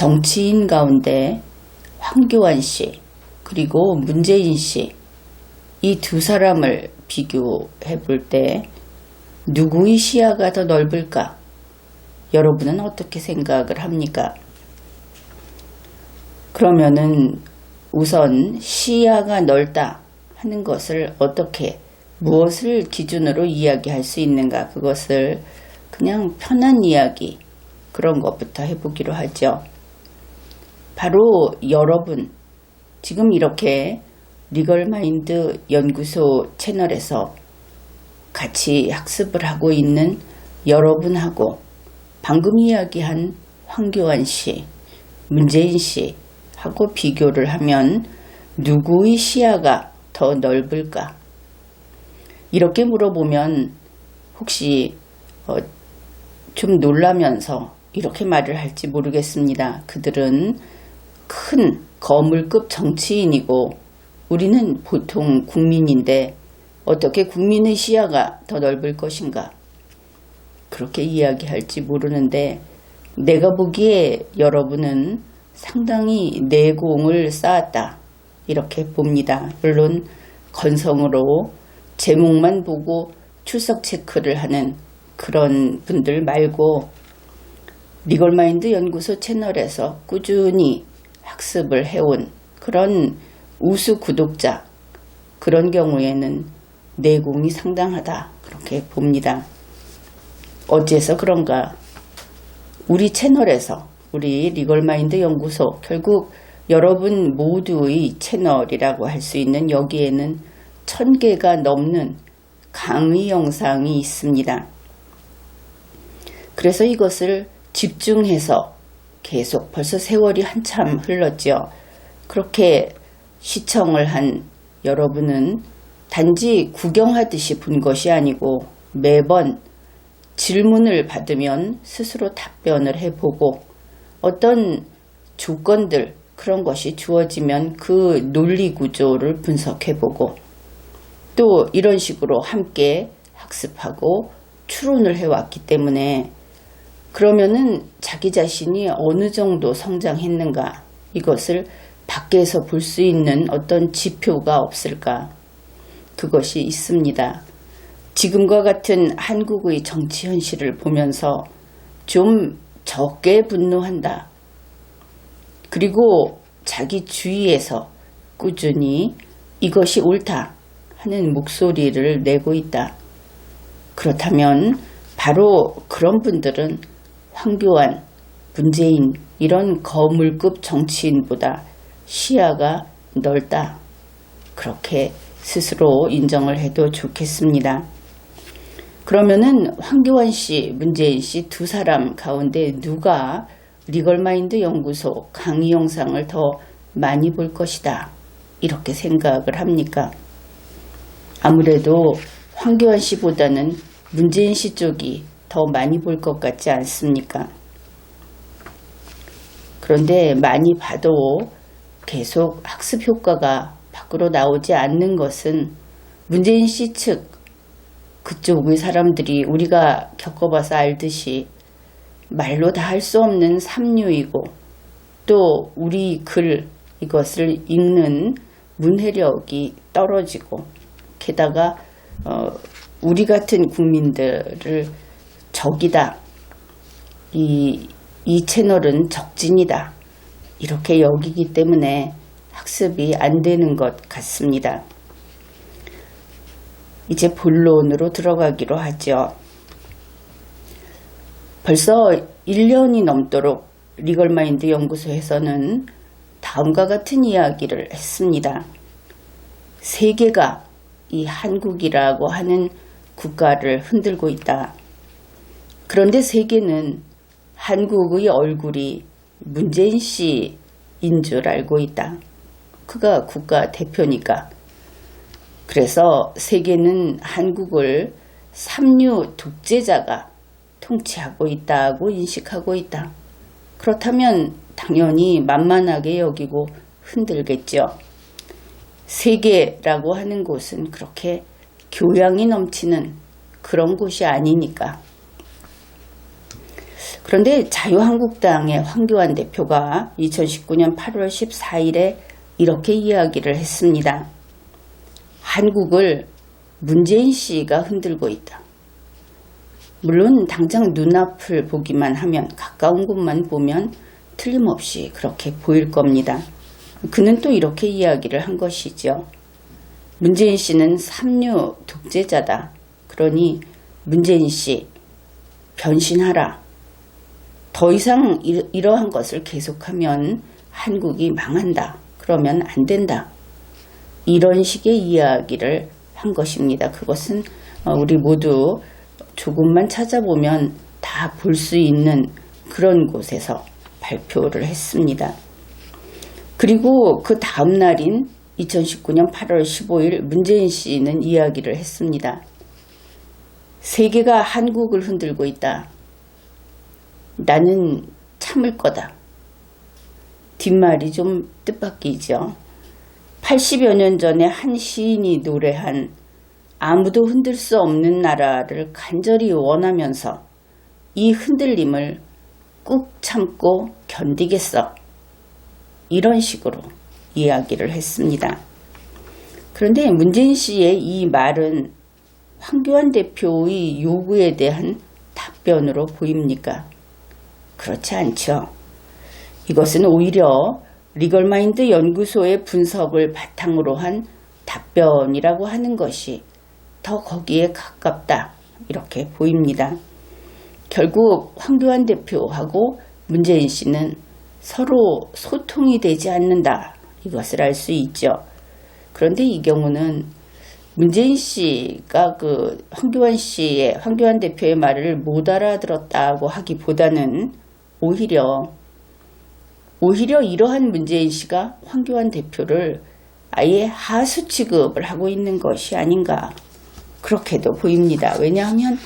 정치인 가운데 황교안 씨 그리고 문재인 씨 이 두 사람을 비교해 볼 때 누구의 시야가 더 넓을까? 여러분은 어떻게 생각을 합니까? 그러면은 우선 시야가 넓다 하는 것을 어떻게 무엇을 기준으로 이야기할 수 있는가 그것을 그냥 편한 이야기 그런 것부터 해보기로 하죠. 바로 여러분 지금 이렇게 리걸마인드 연구소 채널에서 같이 학습을 하고 있는 여러분하고 방금 이야기한 황교안 씨, 문재인 씨하고 비교를 하면 누구의 시야가 더 넓을까? 이렇게 물어보면 혹시 좀 놀라면서 이렇게 말을 할지 모르겠습니다. 그들은 큰 거물급 정치인이고 우리는 보통 국민인데 어떻게 국민의 시야가 더 넓을 것인가? 그렇게 이야기할지 모르는데 내가 보기에 여러분은 상당히 내공을 쌓았다. 이렇게 봅니다. 물론 건성으로 제목만 보고 출석 체크를 하는 그런 분들 말고 리걸마인드 연구소 채널에서 꾸준히 학습을 해온 그런 우수 구독자 그런 경우에는 내공이 상당하다 그렇게 봅니다. 어째서 그런가? 우리 채널에서 우리 리걸마인드 연구소 결국 여러분 모두의 채널이라고 할 수 있는 여기에는 1000개가 넘는 강의 영상이 있습니다. 그래서 이것을 집중해서 계속 벌써 세월이 한참 흘렀죠. 그렇게 시청을 한 여러분은 단지 구경하듯이 본 것이 아니고 매번 질문을 받으면 스스로 답변을 해보고 어떤 조건들 그런 것이 주어지면 그 논리 구조를 분석해보고 또 이런 식으로 함께 학습하고 추론을 해왔기 때문에 그러면은 자기 자신이 어느 정도 성장했는가 이것을 밖에서 볼 수 있는 어떤 지표가 없을까? 그것이 있습니다. 지금과 같은 한국의 정치 현실을 보면서 좀 적게 분노한다. 그리고 자기 주위에서 꾸준히 이것이 옳다 하는 목소리를 내고 있다. 그렇다면 바로 그런 분들은 황교안, 문재인 이런 거물급 정치인보다 시야가 넓다. 그렇게 스스로 인정을 해도 좋겠습니다. 그러면은 황교안 씨, 문재인 씨 두 사람 가운데 누가 리걸마인드 연구소 강의 영상을 더 많이 볼 것이다. 이렇게 생각을 합니까? 아무래도 황교안 씨보다는 문재인 씨 쪽이 더 많이 볼 것 같지 않습니까? 그런데 많이 봐도 계속 학습 효과가 밖으로 나오지 않는 것은 문재인 씨 측 그쪽의 사람들이 우리가 겪어봐서 알듯이 말로 다 할 수 없는 삼류이고 또 우리 글 이것을 읽는 문해력이 떨어지고 게다가 우리 같은 국민들을 적이다. 이 채널은 적진이다. 이렇게 여기기 때문에 학습이 안 되는 것 같습니다. 이제 본론으로 들어가기로 하죠. 벌써 1년이 넘도록 리걸마인드 연구소에서는 다음과 같은 이야기를 했습니다. 세계가 이 한국이라고 하는 국가를 흔들고 있다. 그런데 세계는 한국의 얼굴이 문재인 씨인 줄 알고 있다. 그가 국가 대표니까. 그래서 세계는 한국을 삼류 독재자가 통치하고 있다고 인식하고 있다. 그렇다면 당연히 만만하게 여기고 흔들겠죠. 세계라고 하는 곳은 그렇게 교양이 넘치는 그런 곳이 아니니까. 그런데 자유한국당의 황교안 대표가 2019년 8월 14일에 이렇게 이야기를 했습니다. 한국을 문재인 씨가 흔들고 있다. 물론 당장 눈앞을 보기만 하면, 가까운 곳만 보면 틀림없이 그렇게 보일 겁니다. 그는 또 이렇게 이야기를 한 것이죠. 문재인 씨는 삼류 독재자다. 그러니 문재인 씨 변신하라. 더 이상 이러한 것을 계속하면 한국이 망한다. 그러면 안 된다. 이런 식의 이야기를 한 것입니다. 그것은 우리 모두 조금만 찾아보면 다 볼 수 있는 그런 곳에서 발표를 했습니다. 그리고 그 다음 날인 2019년 8월 15일 문재인 씨는 이야기를 했습니다. 세계가 한국을 흔들고 있다. 나는 참을 거다. 뒷말이 좀 뜻밖이죠. 80여 년 전에 한 시인이 노래한 아무도 흔들 수 없는 나라를 간절히 원하면서 이 흔들림을 꾹 참고 견디겠어. 이런 식으로 이야기를 했습니다. 그런데 문재인 씨의 이 말은 황교안 대표의 요구에 대한 답변으로 보입니까? 그렇지 않죠. 이것은 오히려 리걸마인드 연구소의 분석을 바탕으로 한 답변이라고 하는 것이 더 거기에 가깝다, 이렇게 보입니다. 결국 황교안 대표하고 문재인 씨는 서로 소통이 되지 않는다, 이것을 알 수 있죠. 그런데 이 경우는 문재인 씨가 황교안 대표의 말을 못 알아들었다고 하기보다는 오히려 이러한 문재인 씨가 황교안 대표를 아예 하수 취급을 하고 있는 것이 아닌가, 그렇게도 보입니다. 왜냐하면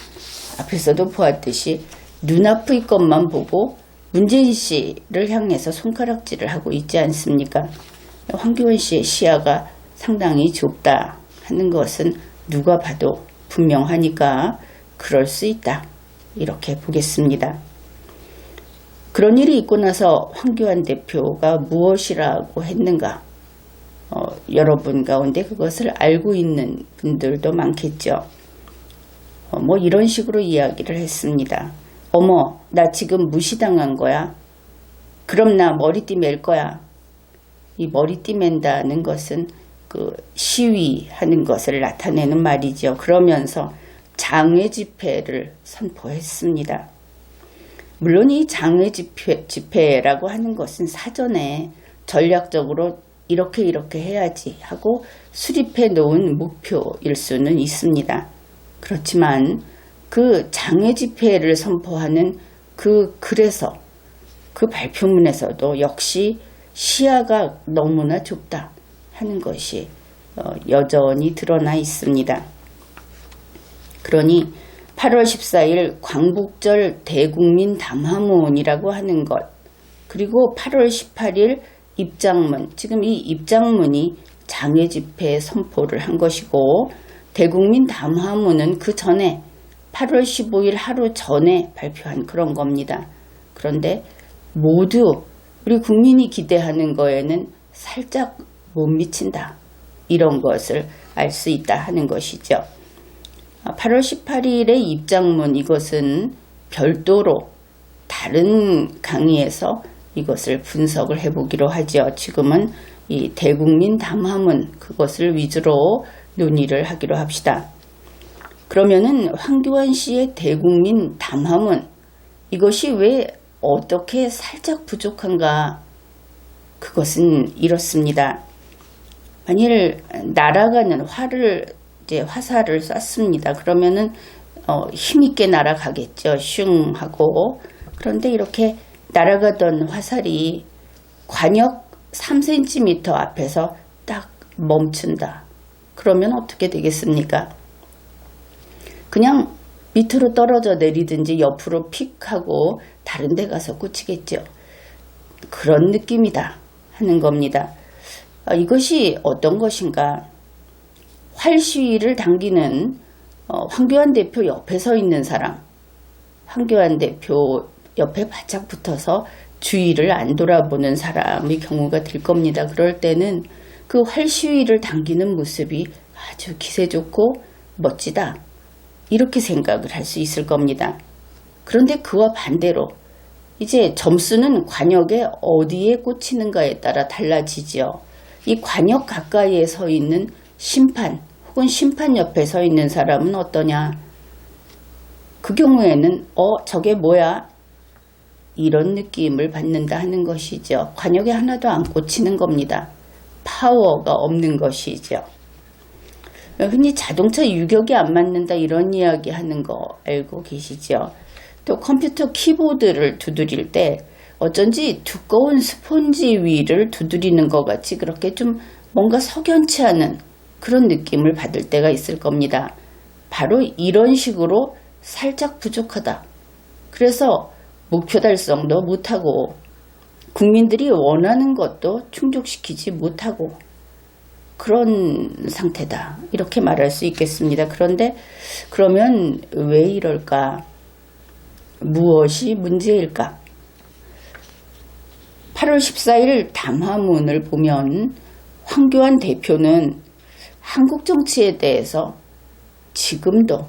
앞에서도 보았듯이 눈앞의 것만 보고 문재인 씨를 향해서 손가락질을 하고 있지 않습니까? 황교안 씨의 시야가 상당히 좁다 하는 것은 누가 봐도 분명하니까 그럴 수 있다, 이렇게 보겠습니다. 그런 일이 있고 나서 황교안 대표가 무엇이라고 했는가? 여러분 가운데 그것을 알고 있는 분들도 많겠죠. 이런 식으로 이야기를 했습니다. 어머, 나 지금 무시당한 거야. 그럼 나 머리띠 맬 거야. 이 머리띠 맨다는 것은 시위하는 것을 나타내는 말이죠. 그러면서 장외 집회를 선포했습니다. 물론 이 장외 집회라고 하는 것은 사전에 전략적으로 이렇게 해야지 하고 수립해 놓은 목표일 수는 있습니다. 그렇지만 그 장외 집회를 선포하는 그 글에서, 그 발표문에서도 역시 시야가 너무나 좁다 하는 것이 여전히 드러나 있습니다. 그러니 8월 14일 광복절 대국민 담화문이라고 하는 것, 그리고 8월 18일 입장문, 지금 이 입장문이 장외 집회 선포를 한 것이고, 대국민 담화문은 그 전에 8월 15일 하루 전에 발표한 그런 겁니다. 그런데 모두 우리 국민이 기대하는 거에는 살짝 못 미친다, 이런 것을 알 수 있다 하는 것이죠. 8월 18일의 입장문, 이것은 별도로 다른 강의에서 이것을 분석을 해보기로 하죠. 지금은 이 대국민 담화문, 그것을 위주로 논의를 하기로 합시다. 그러면은 황교안 씨의 대국민 담화문, 이것이 왜 어떻게 살짝 부족한가? 그것은 이렇습니다. 만일 날아가는 화살을 쐈습니다. 그러면은 힘있게 날아가겠죠. 슝 하고. 그런데 이렇게 날아가던 화살이 관역 3cm 앞에서 딱 멈춘다. 그러면 어떻게 되겠습니까? 그냥 밑으로 떨어져 내리든지 옆으로 픽 하고 다른 데 가서 꽂히겠죠. 그런 느낌이다 하는 겁니다. 이것이 어떤 것인가? 활 시위를 당기는 황교안 대표 옆에 서 있는 사람, 황교안 대표 옆에 바짝 붙어서 주위를 안 돌아보는 사람의 경우가 될 겁니다. 그럴 때는 그 활시위를 당기는 모습이 아주 기세 좋고 멋지다, 이렇게 생각을 할 수 있을 겁니다. 그런데 그와 반대로 이제 점수는 관역에 어디에 꽂히는가에 따라 달라지지요. 이 관역 가까이에 서 있는 심판 혹은 심판 옆에 서 있는 사람은 어떠냐? 그 경우에는 저게 뭐야? 이런 느낌을 받는다 하는 것이죠. 관역에 하나도 안 꽂히는 겁니다. 파워가 없는 것이죠. 흔히 자동차 유격이 안 맞는다, 이런 이야기 하는 거 알고 계시죠? 또 컴퓨터 키보드를 두드릴 때 어쩐지 두꺼운 스폰지 위를 두드리는 것 같이 그렇게 좀 뭔가 석연치 않은 그런 느낌을 받을 때가 있을 겁니다. 바로 이런 식으로 살짝 부족하다. 그래서 목표 달성도 못하고 국민들이 원하는 것도 충족시키지 못하고 그런 상태다, 이렇게 말할 수 있겠습니다. 그런데 그러면 왜 이럴까? 무엇이 문제일까? 8월 14일 담화문을 보면 황교안 대표는 한국 정치에 대해서 지금도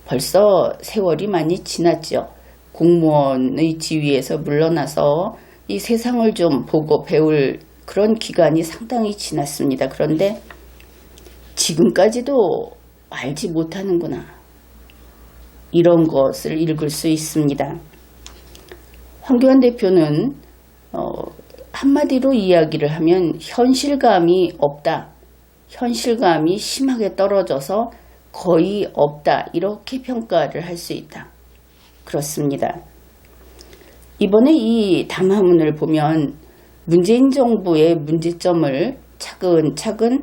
벌써 세월이 많이 지났죠. 공무원의 지위에서 물러나서 이 세상을 좀 보고 배울 그런 기간이 상당히 지났습니다. 그런데 지금까지도 알지 못하는구나, 이런 것을 읽을 수 있습니다. 황교안 대표는 한마디로 이야기를 하면 현실감이 없다, 현실감이 심하게 떨어져서 거의 없다, 이렇게 평가를 할 수 있다, 그렇습니다. 이번에 이 담화문을 보면 문재인 정부의 문제점을 차근차근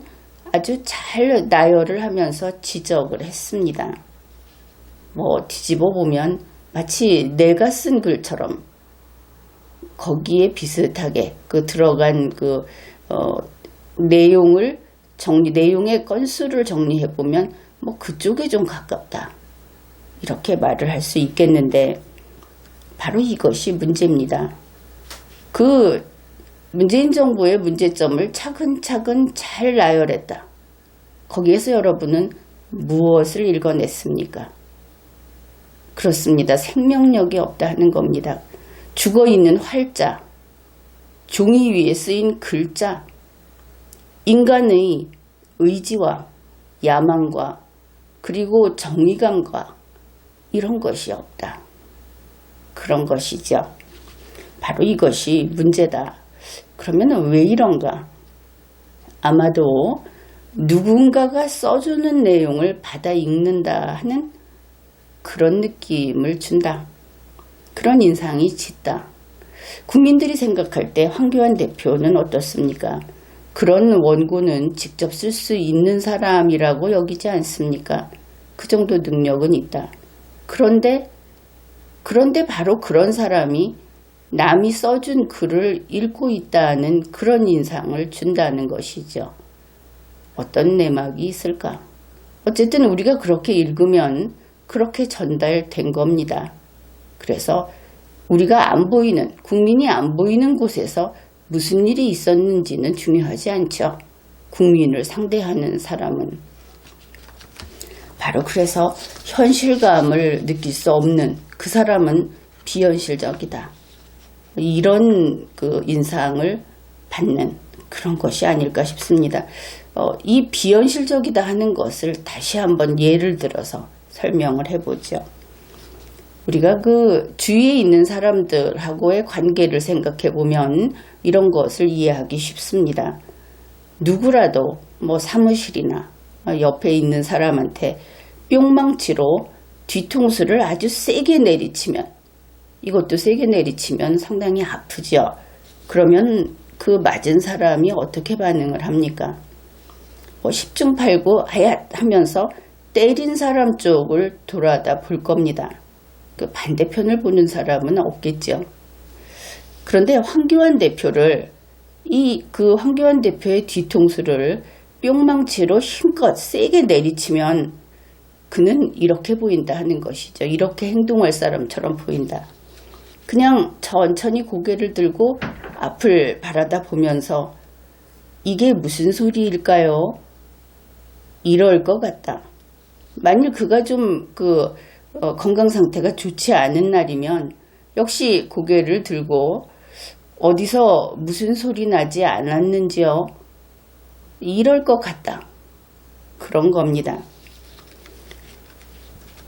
아주 잘 나열을 하면서 지적을 했습니다. 뒤집어 보면 마치 내가 쓴 글처럼 거기에 비슷하게 들어간 내용의 건수를 정리해 보면 그쪽에 좀 가깝다, 이렇게 말을 할 수 있겠는데, 바로 이것이 문제입니다. 문재인 정부의 문제점을 차근차근 잘 나열했다. 거기에서 여러분은 무엇을 읽어냈습니까? 그렇습니다. 생명력이 없다 하는 겁니다. 죽어있는 활자, 종이 위에 쓰인 글자, 인간의 의지와 야망과 그리고 정의감과 이런 것이 없다, 그런 것이죠. 바로 이것이 문제다. 그러면 왜 이런가? 아마도 누군가가 써주는 내용을 받아 읽는다 하는 그런 느낌을 준다, 그런 인상이 짙다. 국민들이 생각할 때 황교안 대표는 어떻습니까? 그런 원고는 직접 쓸 수 있는 사람이라고 여기지 않습니까? 그 정도 능력은 있다. 그런데 바로 그런 사람이 남이 써준 글을 읽고 있다는 그런 인상을 준다는 것이죠. 어떤 내막이 있을까? 어쨌든 우리가 그렇게 읽으면 그렇게 전달된 겁니다. 그래서 우리가 안 보이는, 국민이 안 보이는 곳에서 무슨 일이 있었는지는 중요하지 않죠. 국민을 상대하는 사람은. 바로 그래서 현실감을 느낄 수 없는 그 사람은 비현실적이다, 이런 인상을 받는 그런 것이 아닐까 싶습니다. 이 비현실적이다 하는 것을 다시 한번 예를 들어서 설명을 해보죠. 우리가 주위에 있는 사람들하고의 관계를 생각해 보면 이런 것을 이해하기 쉽습니다. 누구라도 사무실이나 옆에 있는 사람한테 뿅망치로 뒤통수를 아주 세게 내리치면, 이것도 세게 내리치면 상당히 아프죠. 그러면 그 맞은 사람이 어떻게 반응을 합니까? 10중 8구 하얏 하면서 때린 사람 쪽을 돌아다 볼 겁니다. 그 반대편을 보는 사람은 없겠죠. 그런데 황교안 대표를, 황교안 대표의 뒤통수를 뿅망치로 힘껏 세게 내리치면 그는 이렇게 보인다 하는 것이죠. 이렇게 행동할 사람처럼 보인다. 그냥 천천히 고개를 들고 앞을 바라다 보면서 이게 무슨 소리일까요? 이럴 것 같다. 만일 그가 좀 건강 상태가 좋지 않은 날이면 역시 고개를 들고 어디서 무슨 소리 나지 않았는지요? 이럴 것 같다. 그런 겁니다.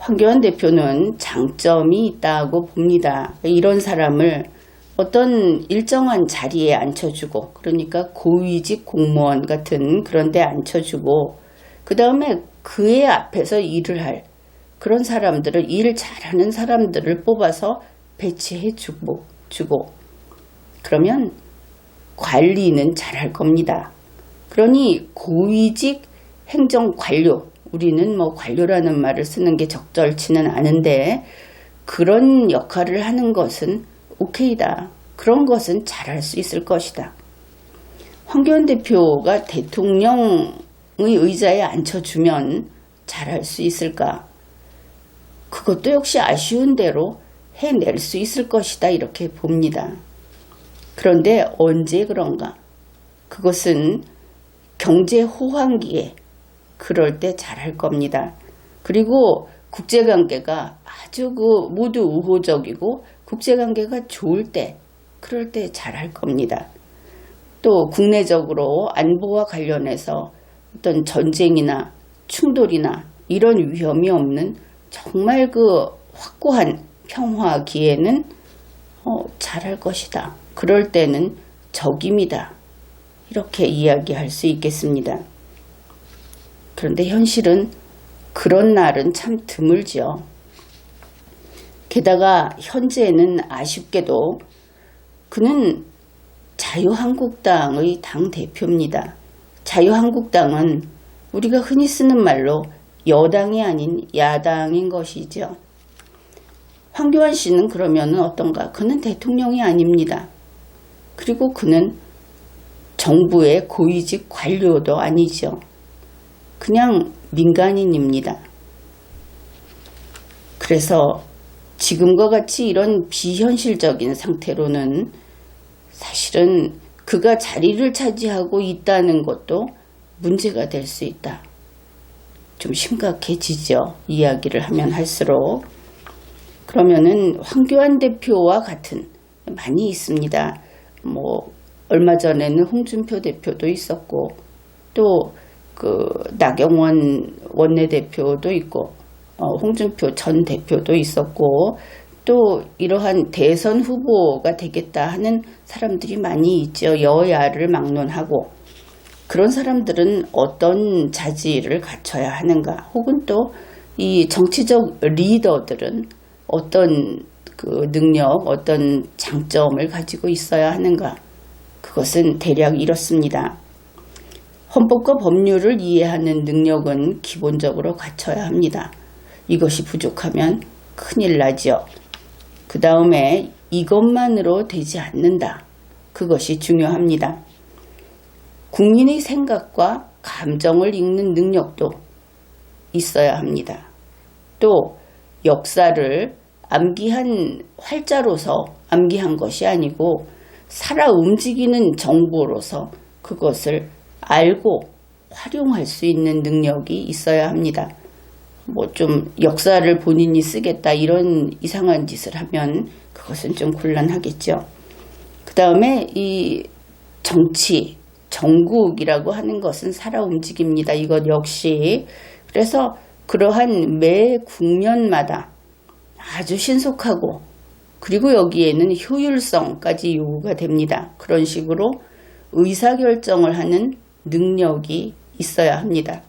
황교안 대표는 장점이 있다고 봅니다. 이런 사람을 어떤 일정한 자리에 앉혀주고, 그러니까 고위직 공무원 같은 그런 데 앉혀주고, 그 다음에 그의 앞에서 일을 할 그런 사람들을, 일 잘하는 사람들을 뽑아서 배치해 주고, 그러면 관리는 잘할 겁니다. 그러니 고위직 행정관료, 우리는 뭐 관료라는 말을 쓰는 게 적절치는 않은데 그런 역할을 하는 것은 오케이다. 그런 것은 잘할 수 있을 것이다. 황교안 대표가 대통령의 의자에 앉혀주면 잘할 수 있을까? 그것도 역시 아쉬운 대로 해낼 수 있을 것이다. 이렇게 봅니다. 그런데 언제 그런가? 그것은 경제 호황기에 그럴 때 잘할 겁니다. 그리고 국제관계가 아주 모두 우호적이고 국제관계가 좋을 때, 그럴 때 잘할 겁니다. 또 국내적으로 안보와 관련해서 어떤 전쟁이나 충돌이나 이런 위험이 없는 정말 확고한 평화기에는 잘할 것이다. 그럴 때는 적임이다. 이렇게 이야기할 수 있겠습니다. 그런데 현실은 그런 날은 참 드물죠. 게다가 현재는 아쉽게도 그는 자유한국당의 당대표입니다. 자유한국당은 우리가 흔히 쓰는 말로 여당이 아닌 야당인 것이죠. 황교안 씨는 그러면 어떤가? 그는 대통령이 아닙니다. 그리고 그는 정부의 고위직 관료도 아니죠. 그냥 민간인입니다. 그래서 지금과 같이 이런 비현실적인 상태로는 사실은 그가 자리를 차지하고 있다는 것도 문제가 될 수 있다. 좀 심각해지죠. 이야기를 하면 할수록. 그러면은 황교안 대표와 같은 많이 있습니다. 얼마 전에는 홍준표 대표도 있었고, 또 나경원 원내대표도 있고, 홍준표 전 대표도 있었고, 또 이러한 대선 후보가 되겠다 하는 사람들이 많이 있죠. 여야를 막론하고. 그런 사람들은 어떤 자질을 갖춰야 하는가, 혹은 또 이 정치적 리더들은 어떤 능력, 어떤 장점을 가지고 있어야 하는가. 그것은 대략 이렇습니다. 헌법과 법률을 이해하는 능력은 기본적으로 갖춰야 합니다. 이것이 부족하면 큰일 나죠. 그 다음에 이것만으로 되지 않는다. 그것이 중요합니다. 국민의 생각과 감정을 읽는 능력도 있어야 합니다. 또 역사를 암기한 활자로서 암기한 것이 아니고 살아 움직이는 정보로서 그것을 알고 활용할 수 있는 능력이 있어야 합니다. 좀 역사를 본인이 쓰겠다 이런 이상한 짓을 하면 그것은 좀 곤란하겠죠. 그 다음에 이 정치, 정국이라고 하는 것은 살아 움직입니다. 이것 역시. 그래서 그러한 매 국면마다 아주 신속하고, 그리고 여기에는 효율성까지 요구가 됩니다. 그런 식으로 의사결정을 하는 능력이 있어야 합니다.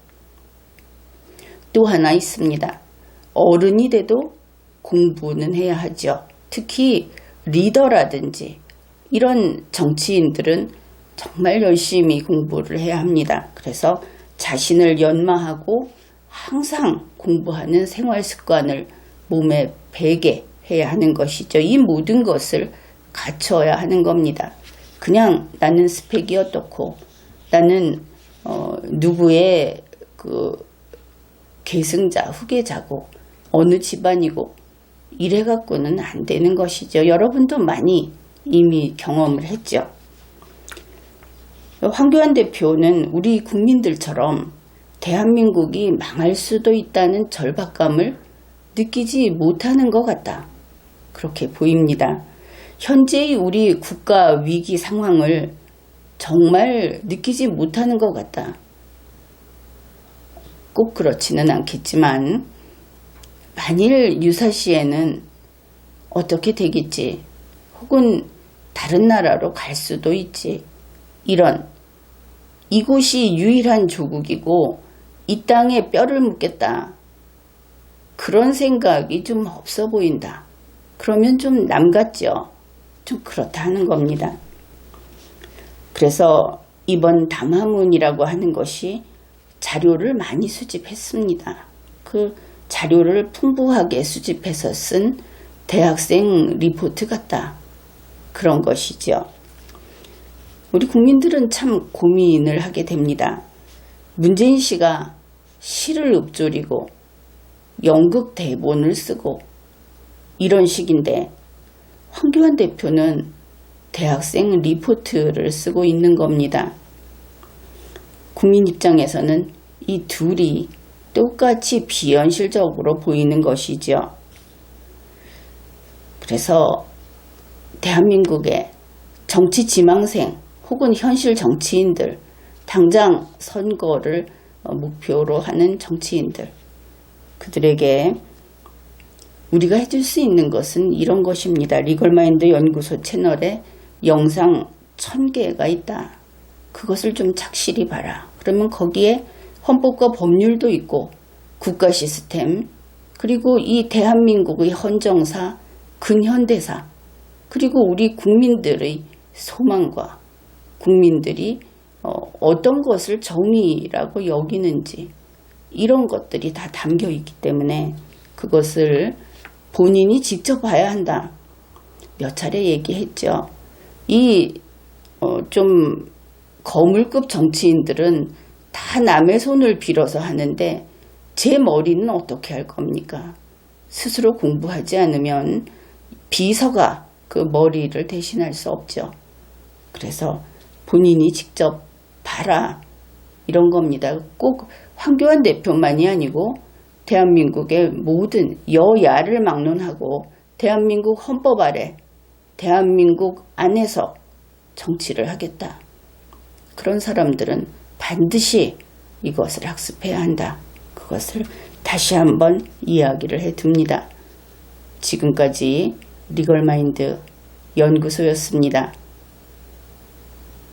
또 하나 있습니다. 어른이 돼도 공부는 해야 하죠. 특히 리더라든지 이런 정치인들은 정말 열심히 공부를 해야 합니다. 그래서 자신을 연마하고 항상 공부하는 생활 습관을 몸에 배게 해야 하는 것이죠. 이 모든 것을 갖춰야 하는 겁니다. 그냥 나는 스펙이 어떻고, 나는 누구의 계승자, 후계자고, 어느 집안이고, 이래 갖고는 안 되는 것이죠. 여러분도 많이 이미 경험을 했죠. 황교안 대표는 우리 국민들처럼 대한민국이 망할 수도 있다는 절박감을 느끼지 못하는 것 같다. 그렇게 보입니다. 현재의 우리 국가 위기 상황을 정말 느끼지 못하는 것 같다. 꼭 그렇지는 않겠지만 만일 유사시에는 어떻게 되겠지, 혹은 다른 나라로 갈 수도 있지, 이곳이 유일한 조국이고 이 땅에 뼈를 묻겠다, 그런 생각이 좀 없어 보인다. 그러면 좀 남 같죠. 좀 그렇다는 겁니다. 그래서 이번 담화문이라고 하는 것이 자료를 많이 수집했습니다. 그 자료를 풍부하게 수집해서 쓴 대학생 리포트 같다. 그런 것이죠. 우리 국민들은 참 고민을 하게 됩니다. 문재인 씨가 시를 읊조리고 연극 대본을 쓰고 이런 식인데 황교안 대표는 대학생 리포트를 쓰고 있는 겁니다. 국민 입장에서는 이 둘이 똑같이 비현실적으로 보이는 것이죠. 그래서 대한민국의 정치 지망생 혹은 현실 정치인들, 당장 선거를 목표로 하는 정치인들, 그들에게 우리가 해줄 수 있는 것은 이런 것입니다. 리걸마인드 연구소 채널에 영상 1000개가 있다. 그것을 좀 착실히 봐라. 그러면 거기에 헌법과 법률도 있고 국가 시스템, 그리고 이 대한민국의 헌정사, 근현대사, 그리고 우리 국민들의 소망과 국민들이 어떤 것을 정의라고 여기는지, 이런 것들이 다 담겨 있기 때문에 그것을 본인이 직접 봐야 한다. 몇 차례 얘기했죠. 좀 거물급 정치인들은 다 남의 손을 빌어서 하는데 제 머리는 어떻게 할 겁니까? 스스로 공부하지 않으면 비서가 그 머리를 대신할 수 없죠. 그래서 본인이 직접 봐라, 이런 겁니다. 꼭 황교안 대표만이 아니고 대한민국의 모든 여야를 막론하고 대한민국 헌법 아래, 대한민국 안에서 정치를 하겠다. 그런 사람들은 반드시 이것을 학습해야 한다. 그것을 다시 한번 이야기를 해둡니다. 지금까지 리걸마인드 연구소였습니다.